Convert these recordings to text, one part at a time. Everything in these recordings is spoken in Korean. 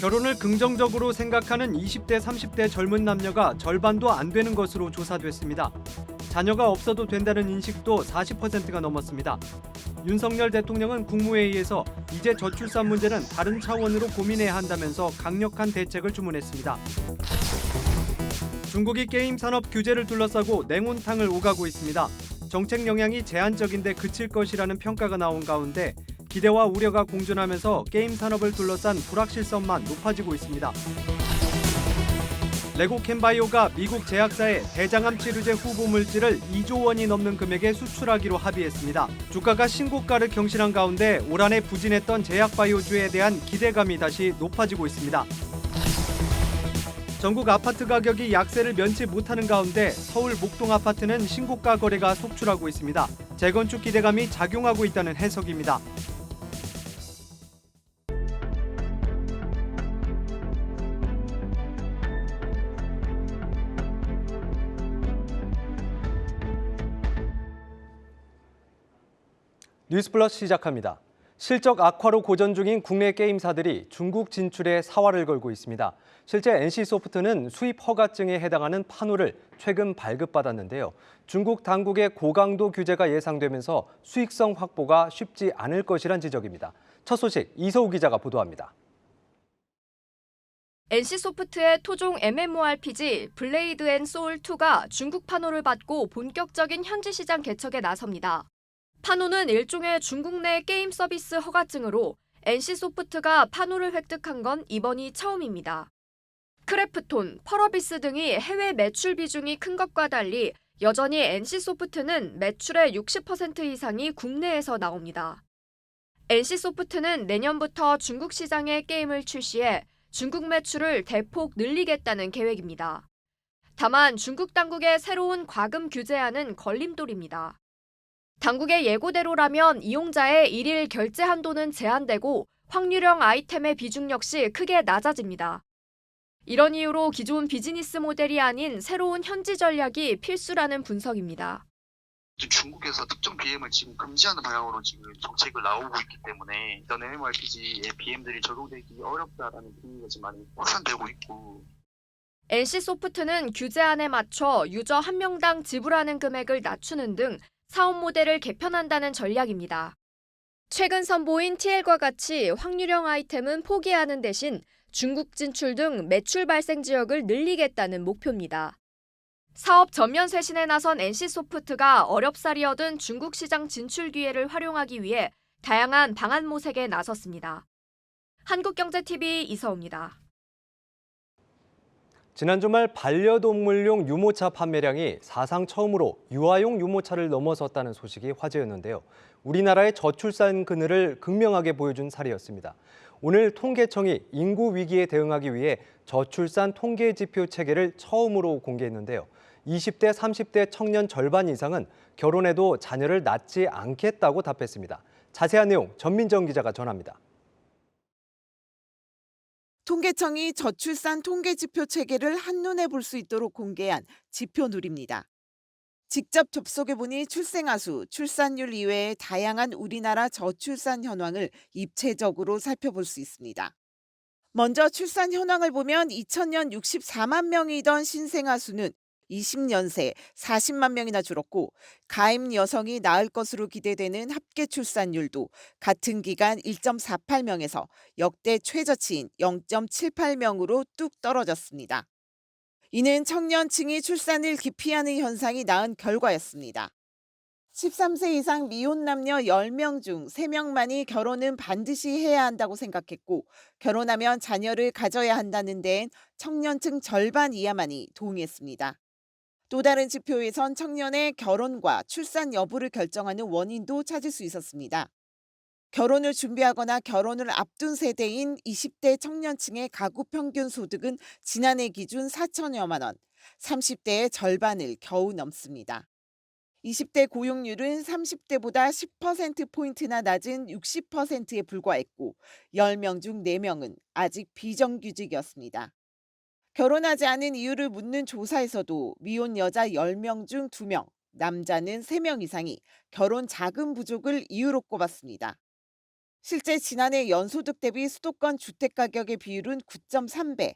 결혼을 긍정적으로 생각하는 20대, 30대 젊은 남녀가 절반도 안 되는 것으로 조사됐습니다. 자녀가 없어도 된다는 인식도 40%가 넘었습니다. 윤석열 대통령은 국무회의에서 이제 저출산 문제는 다른 차원으로 고민해야 한다면서 강력한 대책을 주문했습니다. 중국이 게임 산업 규제를 둘러싸고 냉온탕을 오가고 있습니다. 정책 영향이 제한적인데 그칠 것이라는 평가가 나온 가운데 기대와 우려가 공존하면서 게임 산업을 둘러싼 불확실성만 높아지고 있습니다. 레고 캔바이오가 미국 제약사에 대장암 치료제 후보 물질을 2조 원이 넘는 금액에 수출하기로 합의했습니다. 주가가 신고가를 경신한 가운데 올 한해 부진했던 제약바이오주에 대한 기대감이 다시 높아지고 있습니다. 전국 아파트 가격이 약세를 면치 못하는 가운데 서울 목동 아파트는 신고가 거래가 속출하고 있습니다. 재건축 기대감이 작용하고 있다는 해석입니다. 뉴스플러스 시작합니다. 실적 악화로 고전 중인 국내 게임사들이 중국 진출에 사활을 걸고 있습니다. 실제 NC소프트는 수입 허가증에 해당하는 판호를 최근 발급받았는데요. 중국 당국의 고강도 규제가 예상되면서 수익성 확보가 쉽지 않을 것이란 지적입니다. 첫 소식 이서우 기자가 보도합니다. NC소프트의 토종 MMORPG 블레이드 앤 소울2가 중국 판호를 받고 본격적인 현지 시장 개척에 나섭니다. 판호는 일종의 중국 내 게임 서비스 허가증으로 NC소프트가 판호를 획득한 건 이번이 처음입니다. 크래프톤, 펄어비스 등이 해외 매출 비중이 큰 것과 달리 여전히 NC소프트는 매출의 60% 이상이 국내에서 나옵니다. NC소프트는 내년부터 중국 시장에 게임을 출시해 중국 매출을 대폭 늘리겠다는 계획입니다. 다만 중국 당국의 새로운 과금 규제안은 걸림돌입니다. 당국의 예고대로라면 이용자의 일일 결제 한도는 제한되고 확률형 아이템의 비중 역시 크게 낮아집니다. 이런 이유로 기존 비즈니스 모델이 아닌 새로운 현지 전략이 필수라는 분석입니다. 중국에서 특정 BM을 지금 금지하는 방향으로 지금 정책을 나오고 있기 때문에 이런 MMORPG의 BM들이 적용되기 어렵다라는 분위기가 지금 많이 확산되고 있고. NC소프트는 규제안에 맞춰 유저 한 명당 지불하는 금액을 낮추는 등 사업 모델을 개편한다는 전략입니다. 최근 선보인 TL과 같이 확률형 아이템은 포기하는 대신 중국 진출 등 매출 발생 지역을 늘리겠다는 목표입니다. 사업 전면 쇄신에 나선 NC소프트가 어렵사리 얻은 중국 시장 진출 기회를 활용하기 위해 다양한 방안 모색에 나섰습니다. 한국경제TV 이서우입니다. 지난 주말 반려동물용 유모차 판매량이 사상 처음으로 유아용 유모차를 넘어섰다는 소식이 화제였는데요. 우리나라의 저출산 그늘을 극명하게 보여준 사례였습니다. 오늘 통계청이 인구 위기에 대응하기 위해 저출산 통계 지표 체계를 처음으로 공개했는데요. 20대, 30대 청년 절반 이상은 결혼해도 자녀를 낳지 않겠다고 답했습니다. 자세한 내용 전민정 기자가 전합니다. 통계청이 저출산 통계지표 체계를 한눈에 볼 수 있도록 공개한 지표누리입니다. 직접 접속해보니 출생아 수, 출산율 이외의 다양한 우리나라 저출산 현황을 입체적으로 살펴볼 수 있습니다. 먼저 출산 현황을 보면 2000년 64만 명이던 신생아 수는 20년 새 40만 명이나 줄었고 가임 여성이 낳을 것으로 기대되는 합계 출산율도 같은 기간 1.48명에서 역대 최저치인 0.78명으로 뚝 떨어졌습니다. 이는 청년층이 출산을 기피하는 현상이 낳은 결과였습니다. 13세 이상 미혼 남녀 10명 중 3명만이 결혼은 반드시 해야 한다고 생각했고 결혼하면 자녀를 가져야 한다는 데엔 청년층 절반 이하만이 동의했습니다. 또 다른 지표에선 청년의 결혼과 출산 여부를 결정하는 원인도 찾을 수 있었습니다. 결혼을 준비하거나 결혼을 앞둔 세대인 20대 청년층의 가구 평균 소득은 지난해 기준 4천여만 원, 30대의 절반을 겨우 넘습니다. 20대 고용률은 30대보다 10%포인트나 낮은 60%에 불과했고 10명 중 4명은 아직 비정규직이었습니다. 결혼하지 않은 이유를 묻는 조사에서도 미혼 여자 10명 중 2명, 남자는 3명 이상이 결혼 자금 부족을 이유로 꼽았습니다. 실제 지난해 연소득 대비 수도권 주택 가격의 비율은 9.3배.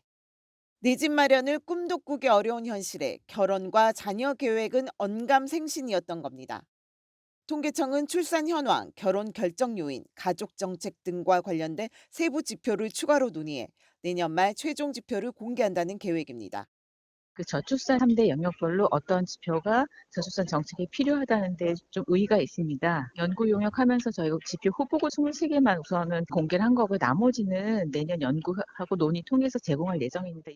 내 집 마련을 꿈도 꾸기 어려운 현실에 결혼과 자녀 계획은 언감생신이었던 겁니다. 통계청은 출산 현황, 결혼 결정 요인, 가족 정책 등과 관련된 세부 지표를 추가로 논의해 내년 말 최종 지표를 공개한다는 계획입니다. 그 저출산 3대 영역별로 어떤 지표가 저출산 정책에 필요하다는 데 좀 의의가 있습니다. 연구 용역하면서 저희가 지표 후보고 23개만 우선은 공개를 한 거고 나머지는 내년 연구하고 논의 통해서 제공할 예정입니다.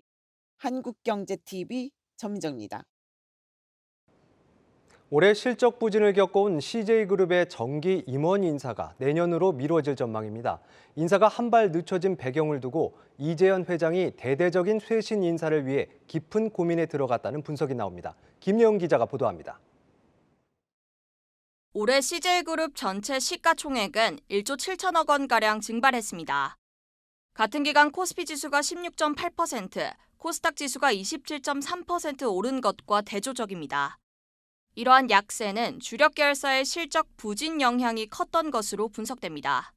한국경제TV 전민정입니다. 올해 실적 부진을 겪어온 CJ그룹의 정기 임원 인사가 내년으로 미뤄질 전망입니다. 인사가 한 발 늦춰진 배경을 두고 이재현 회장이 대대적인 쇄신 인사를 위해 깊은 고민에 들어갔다는 분석이 나옵니다. 김예은 기자가 보도합니다. 올해 CJ그룹 전체 시가총액은 1조 7천억 원가량 증발했습니다. 같은 기간 코스피 지수가 16.8%, 코스닥 지수가 27.3% 오른 것과 대조적입니다. 이러한 약세는 주력 계열사의 실적 부진 영향이 컸던 것으로 분석됩니다.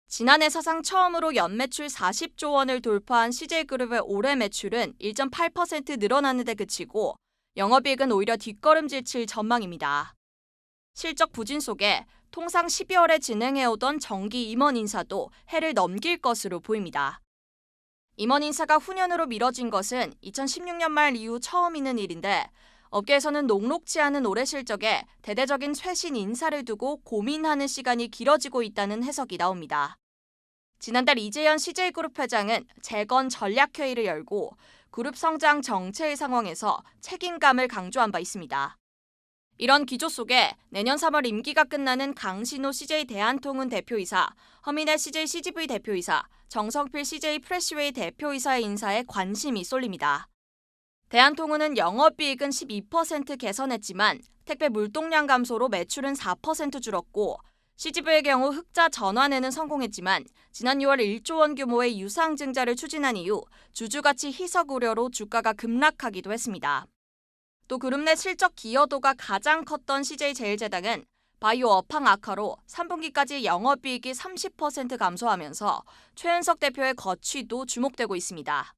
지난해 사상 처음으로 연매출 40조 원을 돌파한 CJ그룹의 올해 매출은 1.8% 늘어나는 데 그치고 영업이익은 오히려 뒷걸음질 칠 전망입니다. 실적 부진 속에 통상 12월에 진행해오던 정기 임원 인사도 해를 넘길 것으로 보입니다. 임원 인사가 후년으로 미뤄진 것은 2016년 말 이후 처음 있는 일인데 업계에서는 녹록지 않은 올해 실적에 대대적인 쇄신 인사를 두고 고민하는 시간이 길어지고 있다는 해석이 나옵니다. 지난달 이재현 CJ그룹 회장은 재건 전략회의를 열고 그룹 성장 정체의 상황에서 책임감을 강조한 바 있습니다. 이런 기조 속에 내년 3월 임기가 끝나는 강신호 CJ 대한통운 대표이사, 허민혜 CJ CGV 대표이사, 정성필 CJ 프레시웨이 대표이사의 인사에 관심이 쏠립니다. 대한통운은 영업이익은 12% 개선했지만 택배 물동량 감소로 매출은 4% 줄었고 CGV의 경우 흑자 전환에는 성공했지만 지난 6월 1조 원 규모의 유상증자를 추진한 이후 주주가치 희석 우려로 주가가 급락하기도 했습니다. 또 그룹 내 실적 기여도가 가장 컸던 CJ제일제당은 바이오 업황 악화로 3분기까지 영업이익이 30% 감소하면서 최은석 대표의 거취도 주목되고 있습니다.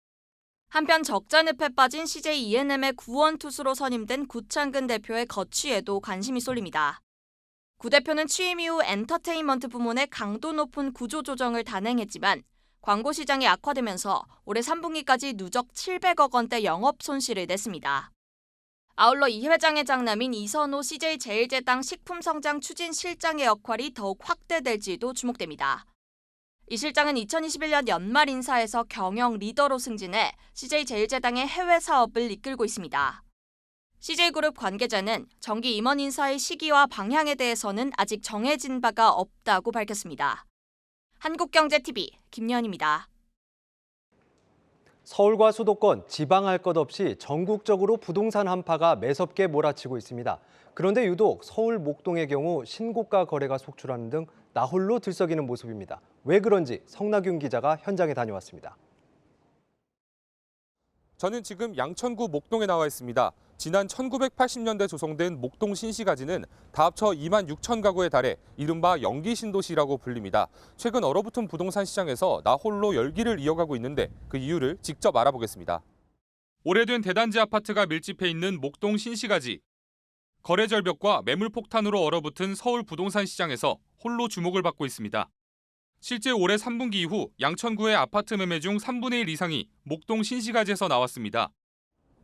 한편 적자 늪에 빠진 CJ E&M의 구원 투수로 선임된 구창근 대표의 거취에도 관심이 쏠립니다. 구 대표는 취임 이후 엔터테인먼트 부문의 강도 높은 구조 조정을 단행했지만 광고 시장이 악화되면서 올해 3분기까지 누적 700억 원대 영업 손실을 냈습니다. 아울러 이 회장의 장남인 이선호 CJ제일제당 식품성장 추진 실장의 역할이 더욱 확대될지도 주목됩니다. 이 실장은 2021년 연말 인사에서 경영 리더로 승진해 CJ제일제당의 해외 사업을 이끌고 있습니다. CJ그룹 관계자는 정기 임원 인사의 시기와 방향에 대해서는 아직 정해진 바가 없다고 밝혔습니다. 한국경제TV 김연입니다. 서울과 수도권, 지방할 것 없이 전국적으로 부동산 한파가 매섭게 몰아치고 있습니다. 그런데 유독 서울 목동의 경우 신고가 거래가 속출하는 등 나홀로 들썩이는 모습입니다. 왜 그런지 성나균 기자가 현장에 다녀왔습니다. 저는 지금 양천구 목동에 나와 있습니다. 지난 1980년대 조성된 목동 신시가지는 다 합쳐 2만 6천 가구에 달해 이른바 연기 신도시라고 불립니다. 최근 얼어붙은 부동산 시장에서 나홀로 열기를 이어가고 있는데 그 이유를 직접 알아보겠습니다. 오래된 대단지 아파트가 밀집해 있는 목동 신시가지. 거래 절벽과 매물 폭탄으로 얼어붙은 서울 부동산 시장에서 홀로 주목을 받고 있습니다. 실제 올해 3분기 이후 양천구의 아파트 매매 중 3분의 1 이상이 목동 신시가지에서 나왔습니다.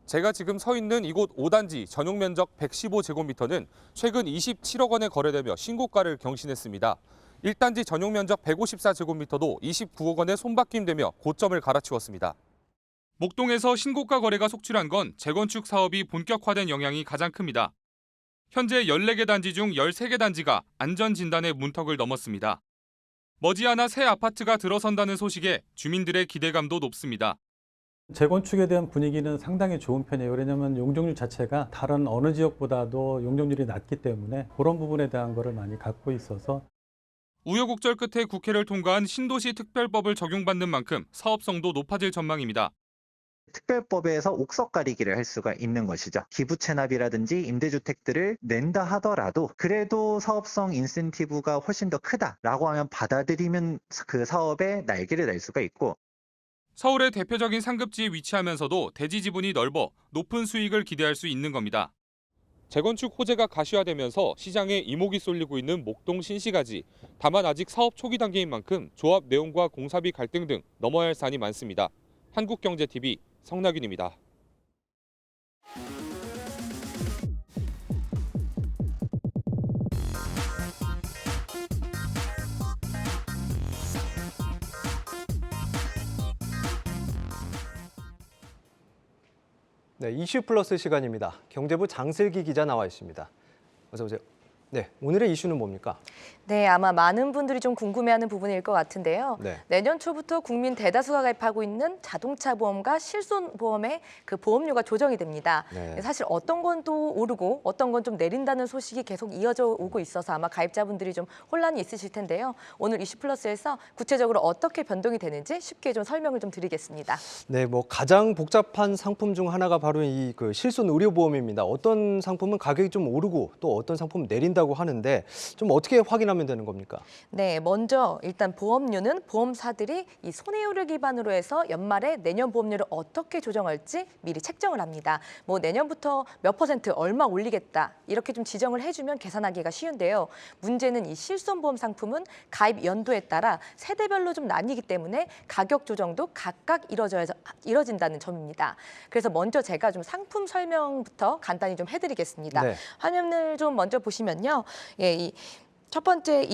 제가 지금 서 있는 이곳 5단지 전용 면적 115제곱미터는 최근 27억 원에 거래되며 신고가를 경신했습니다. 1단지 전용 면적 154제곱미터도 29억 원에 손바뀜되며 고점을 갈아치웠습니다. 목동에서 신고가 거래가 속출한 건 재건축 사업이 본격화된 영향이 가장 큽니다. 현재 14개 단지 중 13개 단지가 안전진단의 문턱을 넘었습니다. 머지않아 새 아파트가 들어선다는 소식에 주민들의 기대감도 높습니다. 재건축에 대한 분위기는 상당히 좋은 편이에요. 왜냐하면 용적률 자체가 다른 어느 지역보다도 용적률이 낮기 때문에 그런 부분에 대한 거를 많이 갖고 있어서 우여곡절 끝에 국회를 통과한 신도시 특별법을 적용받는 만큼 사업성도 높아질 전망입니다. 특별법에서 옥석 가리기를 할 수가 있는 것이죠. 기부 체납이라든지 임대주택들을 낸다 하더라도 그래도 사업성 인센티브가 훨씬 더 크다라고 하면 받아들이면 그 사업에 날개를 달 수가 있고, 서울의 대표적인 상급지에 위치하면서도 대지 지분이 넓어 높은 수익을 기대할 수 있는 겁니다. 재건축 호재가 가시화되면서 시장에 이목이 쏠리고 있는 목동 신시가지. 다만 아직 사업 초기 단계인 만큼 조합 내용과 공사비 갈등 등 넘어야 할 산이 많습니다. 한국경제TV 성낙윤입니다. 네, 이슈 플러스 시간입니다. 경제부 장슬기 기자 나와 있습니다. 어서 오세요. 네, 오늘의 이슈는 뭡니까? 네, 아마 많은 분들이 좀 궁금해하는 부분일 것 같은데요. 네. 내년 초부터 국민 대다수가 가입하고 있는 자동차 보험과 실손보험의 그 보험료가 조정이 됩니다. 네. 사실 어떤 건 또 오르고 어떤 건 좀 내린다는 소식이 계속 이어져 오고 있어서 아마 가입자분들이 좀 혼란이 있으실 텐데요. 오늘 이슈 플러스에서 구체적으로 어떻게 변동이 되는지 쉽게 좀 설명을 좀 드리겠습니다. 네, 뭐 가장 복잡한 상품 중 하나가 바로 이 실손 의료보험입니다. 어떤 상품은 가격이 좀 오르고 또 어떤 상품은 내린다고 하는데 좀 어떻게 확인하면 되는 겁니까? 네, 먼저 일단 보험료는 보험사들이 이 손해율을 기반으로 해서 연말에 내년 보험료를 어떻게 조정할지 미리 책정을 합니다. 뭐 내년부터 몇 퍼센트 얼마 올리겠다 이렇게 좀 지정을 해주면 계산하기가 쉬운데요. 문제는 이 실손보험 상품은 가입 연도에 따라 세대별로 좀 나뉘기 때문에 가격 조정도 각각 이뤄진다는 점입니다. 그래서 먼저 제가 좀 상품 설명부터 간단히 좀 해드리겠습니다. 네. 화면을 좀 먼저 보시면요. 예, 첫 번째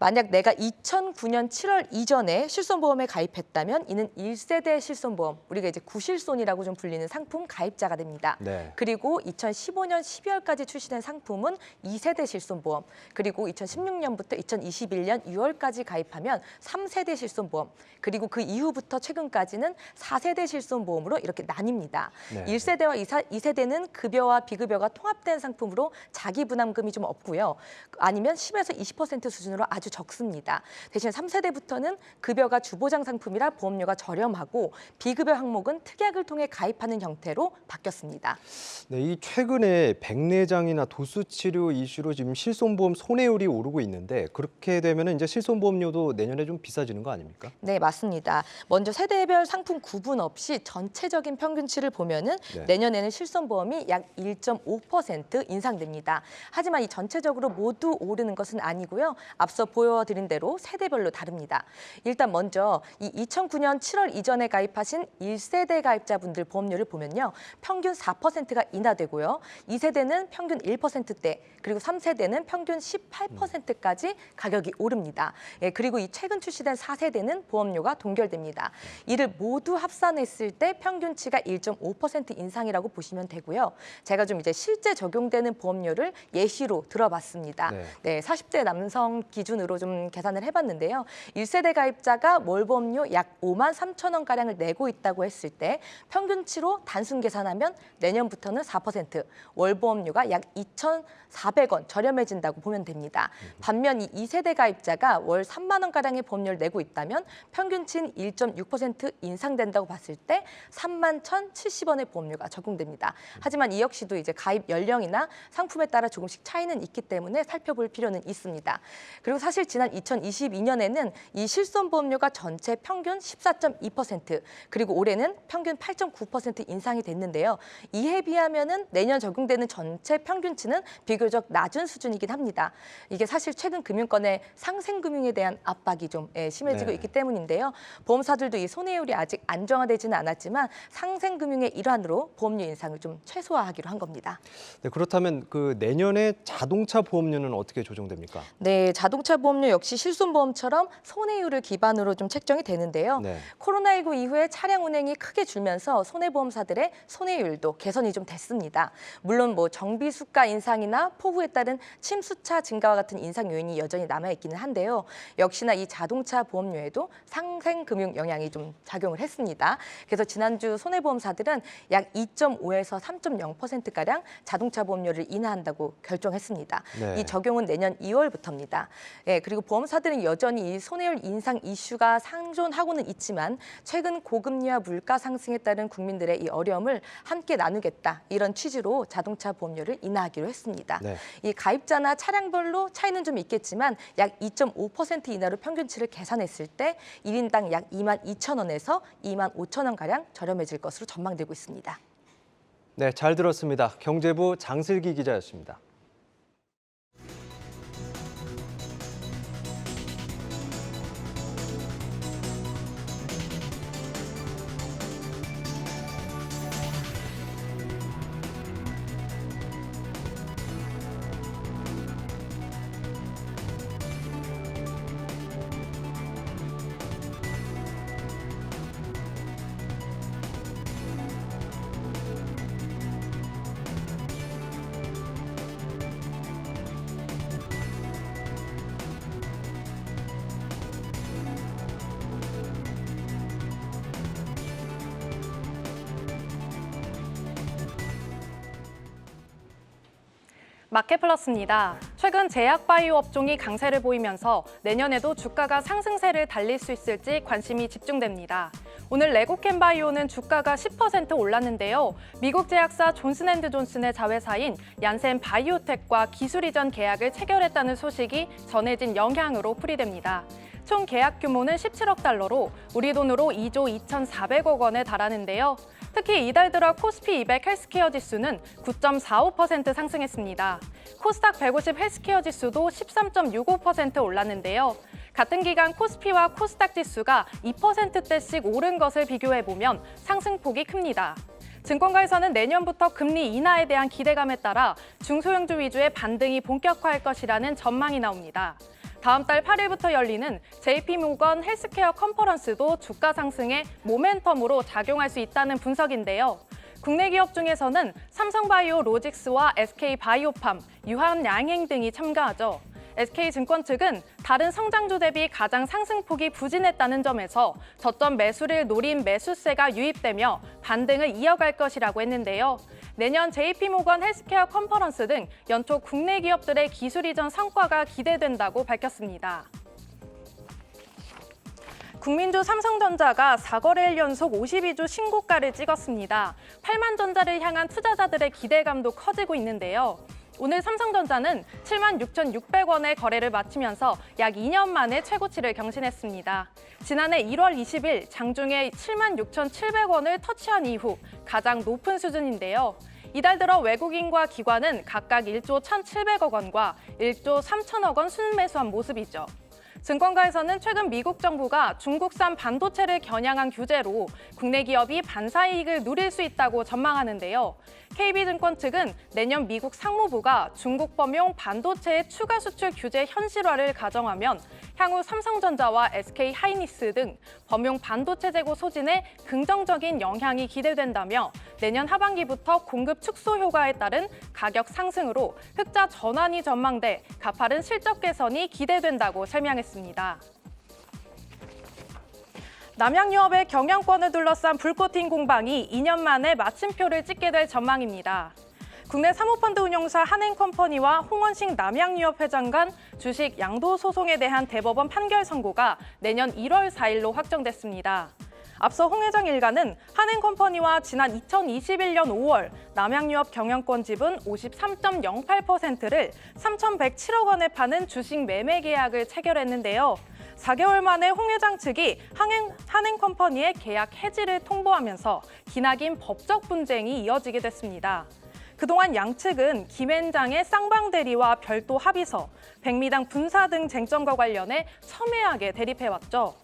만약 내가 2009년 7월 이전에 실손보험에 가입했다면 이는 1세대 실손보험, 우리가 이제 구실손이라고 좀 불리는 상품 가입자가 됩니다. 네. 그리고 2015년 12월까지 출시된 상품은 2세대 실손보험, 그리고 2016년부터 2021년 6월까지 가입하면 3세대 실손보험, 그리고 그 이후부터 최근까지는 4세대 실손보험으로 이렇게 나뉩니다. 네. 1세대와 2세대는 급여와 비급여가 통합된 상품으로 자기 부담금이 좀 없고요. 아니면 10에서 20% 수준으로 아주 적습니다. 대신 3세대부터는 급여가 주보장 상품이라 보험료가 저렴하고 비급여 항목은 특약을 통해 가입하는 형태로 바뀌었습니다. 네, 이 최근에 백내장이나 도수치료 이슈로 지금 실손보험 손해율이 오르고 있는데 그렇게 되면 이제 실손보험료도 내년에 좀 비싸지는 거 아닙니까? 네, 맞습니다. 먼저 세대별 상품 구분 없이 전체적인 평균치를 보면은 네. 내년에는 실손보험이 약 1.5% 인상됩니다. 하지만 이 전체적으로 모두 오르는 것은 아니고요. 앞서 보여드린 대로 세대별로 다릅니다. 일단 먼저 이 2009년 7월 이전에 가입하신 1세대 가입자분들 보험료를 보면요. 평균 4%가 인하되고요. 2세대는 평균 1%대, 그리고 3세대는 평균 18%까지 가격이 오릅니다. 예, 그리고 이 최근 출시된 4세대는 보험료가 동결됩니다. 이를 모두 합산했을 때 평균치가 1.5% 인상이라고 보시면 되고요. 제가 좀 이제 실제 적용되는 보험료를 예시로 들어봤습니다. 네, 40대 남성 기준으로 좀 계산을 해봤는데요. 1세대 가입자가 월 보험료 약 5만 3천 원가량을 내고 있다고 했을 때 평균치로 단순 계산하면 내년부터는 4%, 월 보험료가 약 2,400원 저렴해진다고 보면 됩니다. 반면 이 2세대 가입자가 월 3만 원가량의 보험료를 내고 있다면 평균치는 1.6% 인상된다고 봤을 때 3만 1,070원의 보험료가 적용됩니다. 하지만 이 역시도 이제 가입 연령이나 상품에 따라 조금씩 차이는 있기 때문에 살펴볼 필요는 있습니다. 그리고 사실 지난 2022년에는 이 실손보험료가 전체 평균 14.2%, 그리고 올해는 평균 8.9% 인상이 됐는데요. 이에 비하면은 내년 적용되는 전체 평균치는 비교적 낮은 수준이긴 합니다. 이게 사실 최근 금융권의 상생금융에 대한 압박이 좀 심해지고 있기 때문인데요. 보험사들도 이 손해율이 아직 안정화되지는 않았지만 상생금융의 일환으로 보험료 인상을 좀 최소화하기로 한 겁니다. 네, 그렇다면 그 내년에 자동차 보험료는 어떻게 조정됩니까? 네, 자동차 보험료 역시 실손보험처럼 손해율을 기반으로 좀 책정이 되는데요. 네. 코로나19 이후에 차량 운행이 크게 줄면서 손해보험사들의 손해율도 개선이 좀 됐습니다. 물론 뭐 정비 수가 인상이나 폭우에 따른 침수차 증가와 같은 인상 요인이 여전히 남아있기는 한데요. 역시나 이 자동차 보험료에도 상생금융 영향이 좀 작용을 했습니다. 그래서 지난주 손해보험사들은 약 2.5에서 3.0%가량 자동차 보험료를 인하한다고 결정했습니다. 네. 이 적용은 내년 2월부터입니다. 예, 네, 그리고 보험사들은 여전히 이 손해율 인상 이슈가 상존하고는 있지만 최근 고금리와 물가 상승에 따른 국민들의 이 어려움을 함께 나누겠다 이런 취지로 자동차 보험료를 인하하기로 했습니다. 네. 이 가입자나 차량별로 차이는 좀 있겠지만 약 2.5% 이내로 평균치를 계산했을 때 1인당 약 22,000원에서 25,000원가량 저렴해질 것으로 전망되고 있습니다. 네, 잘 들었습니다. 경제부 장슬기 기자였습니다. 마켓플러스입니다. 최근 제약바이오 업종이 강세를 보이면서 내년에도 주가가 상승세를 달릴 수 있을지 관심이 집중됩니다. 오늘 레고캠바이오는 주가가 10% 올랐는데요. 미국 제약사 존슨앤드존슨의 자회사인 얀센 바이오텍과 기술 이전 계약을 체결했다는 소식이 전해진 영향으로 풀이됩니다. 총 계약 규모는 17억 달러로 우리 돈으로 2조 2,400억 원에 달하는데요. 특히 이달 들어 코스피 200 헬스케어 지수는 9.45% 상승했습니다. 코스닥 150 헬스케어 지수도 13.65% 올랐는데요. 같은 기간 코스피와 코스닥 지수가 2%대씩 오른 것을 비교해보면 상승폭이 큽니다. 증권가에서는 내년부터 금리 인하에 대한 기대감에 따라 중소형주 위주의 반등이 본격화할 것이라는 전망이 나옵니다. 다음 달 8일부터 열리는 JP모건 헬스케어 컨퍼런스도 주가 상승에 모멘텀으로 작용할 수 있다는 분석인데요. 국내 기업 중에서는 삼성바이오 로직스와 SK바이오팜, 유한양행 등이 참가하죠. SK증권 측은 다른 성장주 대비 가장 상승폭이 부진했다는 점에서 저점 매수를 노린 매수세가 유입되며 반등을 이어갈 것이라고 했는데요. 내년 JP모건 헬스케어 컨퍼런스 등 연초 국내 기업들의 기술 이전 성과가 기대된다고 밝혔습니다. 국민주 삼성전자가 4거래일 연속 52주 신고가를 찍었습니다. 8만 전자를 향한 투자자들의 기대감도 커지고 있는데요. 오늘 삼성전자는 7만 6,600원의 거래를 마치면서 약 2년 만에 최고치를 경신했습니다. 지난해 1월 20일 장중에 7만 6,700원을 터치한 이후 가장 높은 수준인데요. 이달 들어 외국인과 기관은 각각 1조 1,700억 원과 1조 3천억 원 순매수한 모습이죠. 증권가에서는 최근 미국 정부가 중국산 반도체를 겨냥한 규제로 국내 기업이 반사이익을 누릴 수 있다고 전망하는데요. KB증권 측은 내년 미국 상무부가 중국 범용 반도체의 추가 수출 규제 현실화를 가정하면 향후 삼성전자와 SK하이닉스 등 범용 반도체 재고 소진에 긍정적인 영향이 기대된다며 내년 하반기부터 공급 축소 효과에 따른 가격 상승으로 흑자 전환이 전망돼 가파른 실적 개선이 기대된다고 설명했습니다. 남양유업의 경영권을 둘러싼 불꽃 튄 공방이 2년 만에 마침표를 찍게 될 전망입니다. 국내 사모펀드 운용사 한행컴퍼니와 홍원식 남양유업 회장 간 주식 양도 소송에 대한 대법원 판결 선고가 내년 1월 4일로 확정됐습니다. 앞서 홍 회장 일가는 한행컴퍼니와 지난 2021년 5월 남양유업 경영권 지분 53.08%를 3,107억 원에 파는 주식 매매 계약을 체결했는데요. 4개월 만에 홍 회장 측이 한행컴퍼니의 계약 해지를 통보하면서 기나긴 법적 분쟁이 이어지게 됐습니다. 그동안 양측은 김 회장의 쌍방 대리와 별도 합의서, 백미당 분사 등 쟁점과 관련해 첨예하게 대립해왔죠.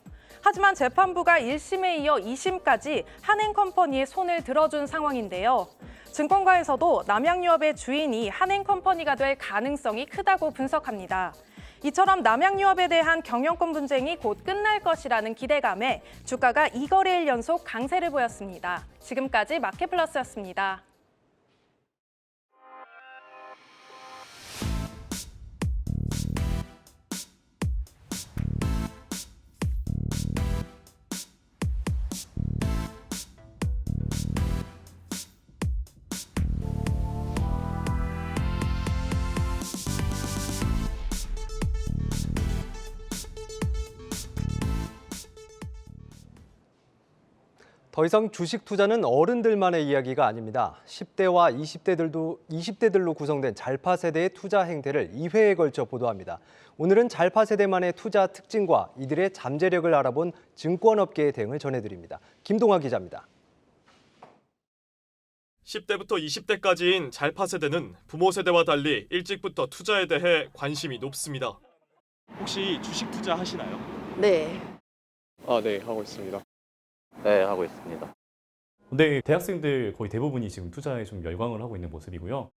하지만 재판부가 1심에 이어 2심까지 한행컴퍼니의 손을 들어준 상황인데요. 증권가에서도 남양유업의 주인이 한행컴퍼니가 될 가능성이 크다고 분석합니다. 이처럼 남양유업에 대한 경영권 분쟁이 곧 끝날 것이라는 기대감에 주가가 2거래일 연속 강세를 보였습니다. 지금까지 마켓플러스였습니다. 더 이상 주식 투자는 어른들만의 이야기가 아닙니다. 10대와 20대들로 구성된 잘파 세대의 투자 행태를 2회에 걸쳐 보도합니다. 오늘은 잘파 세대만의 투자 특징과 이들의 잠재력을 알아본 증권업계의 대응을 전해드립니다. 김동아 기자입니다. 10대부터 20대까지인 잘파 세대는 부모 세대와 달리 일찍부터 투자에 대해 관심이 높습니다. 혹시 주식 투자 하시나요? 네. 네, 하고 있습니다. 네, 하고 있습니다. 네, 대학생들 거의 대부분이 지금 투자에 좀 열광을 하고 있는 모습이고요.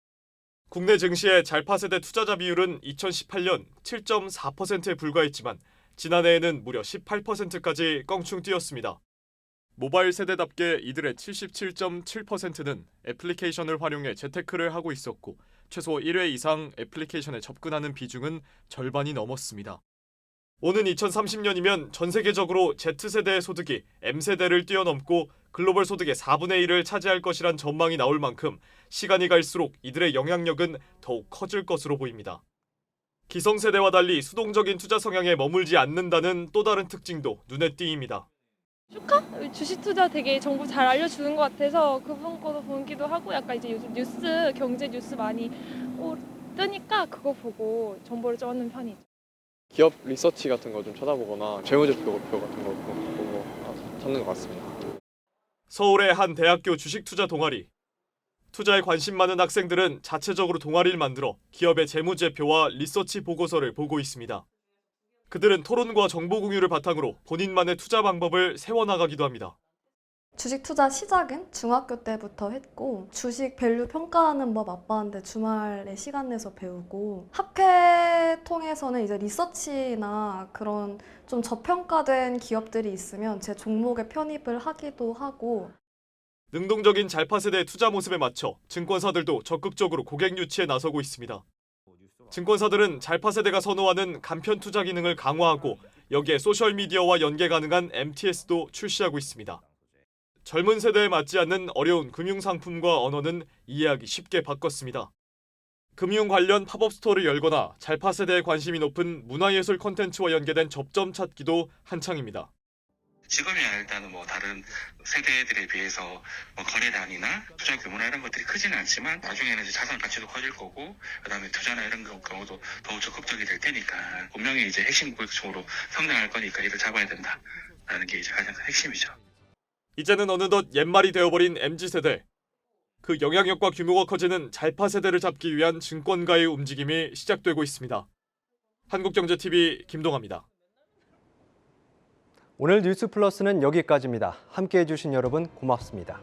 국내 증시의 잘파 세대 투자자 비율은 2018년 7.4%에 불과했지만 지난해에는 무려 18%까지 껑충 뛰었습니다. 모바일 세대답게 이들의 77.7%는 애플리케이션을 활용해 재테크를 하고 있었고 최소 1회 이상 애플리케이션에 접근하는 비중은 절반이 넘었습니다. 오는 2030년이면 전 세계적으로 Z세대의 소득이 M세대를 뛰어넘고 글로벌 소득의 4분의 1을 차지할 것이란 전망이 나올 만큼 시간이 갈수록 이들의 영향력은 더욱 커질 것으로 보입니다. 기성세대와 달리 수동적인 투자 성향에 머물지 않는다는 또 다른 특징도 눈에 띄입니다. 슈카? 주식 투자 되게 정보 잘 알려주는 것 같아서 그분 거도 보기도 하고 약간 이제 요즘 뉴스, 경제 뉴스 많이 뜨니까 그거 보고 정보를 좀 얻는 편이죠. 기업 리서치 같은 거 좀 찾아보거나 재무제표표 같은 거 보고 찾는 것 같습니다. 서울의 한 대학교 주식 투자 동아리. 투자에 관심 많은 학생들은 자체적으로 동아리를 만들어 기업의 재무제표와 리서치 보고서를 보고 있습니다. 그들은 토론과 정보 공유를 바탕으로 본인만의 투자 방법을 세워나가기도 합니다. 주식 투자 시작은 중학교 때부터 했고 주식 밸류 평가하는 법 아빠한테 주말에 시간 내서 배우고 학회 통해서는 이제 리서치나 그런 좀 저평가된 기업들이 있으면 제 종목에 편입을 하기도 하고 능동적인 잘파 세대의 투자 모습에 맞춰 증권사들도 적극적으로 고객 유치에 나서고 있습니다. 증권사들은 잘파 세대가 선호하는 간편 투자 기능을 강화하고 여기에 소셜미디어와 연계 가능한 MTS도 출시하고 있습니다. 젊은 세대에 맞지 않는 어려운 금융상품과 언어는 이해하기 쉽게 바꿨습니다. 금융 관련 팝업 스토어를 열거나 잘파 세대에 관심이 높은 문화예술 콘텐츠와 연계된 접점 찾기도 한창입니다. 지금이야 일단은 다른 세대들에 비해서 거래량이나 투자 규모나 이런 것들이 크지는 않지만 나중에는 이제 자산 가치도 커질 거고 그다음에 투자나 이런 경우도 더욱 적극적이 될 테니까 분명히 이제 핵심 고객층으로 성장할 거니까 이를 잡아야 된다라는 게 이제 가장 핵심이죠. 이제는 어느덧 옛말이 되어버린 MZ세대. 그 영향력과 규모가 커지는 잘파 세대를 잡기 위한 증권가의 움직임이 시작되고 있습니다. 한국경제TV 김동아입니다. 오늘 뉴스 플러스는 여기까지입니다. 함께해 주신 여러분 고맙습니다.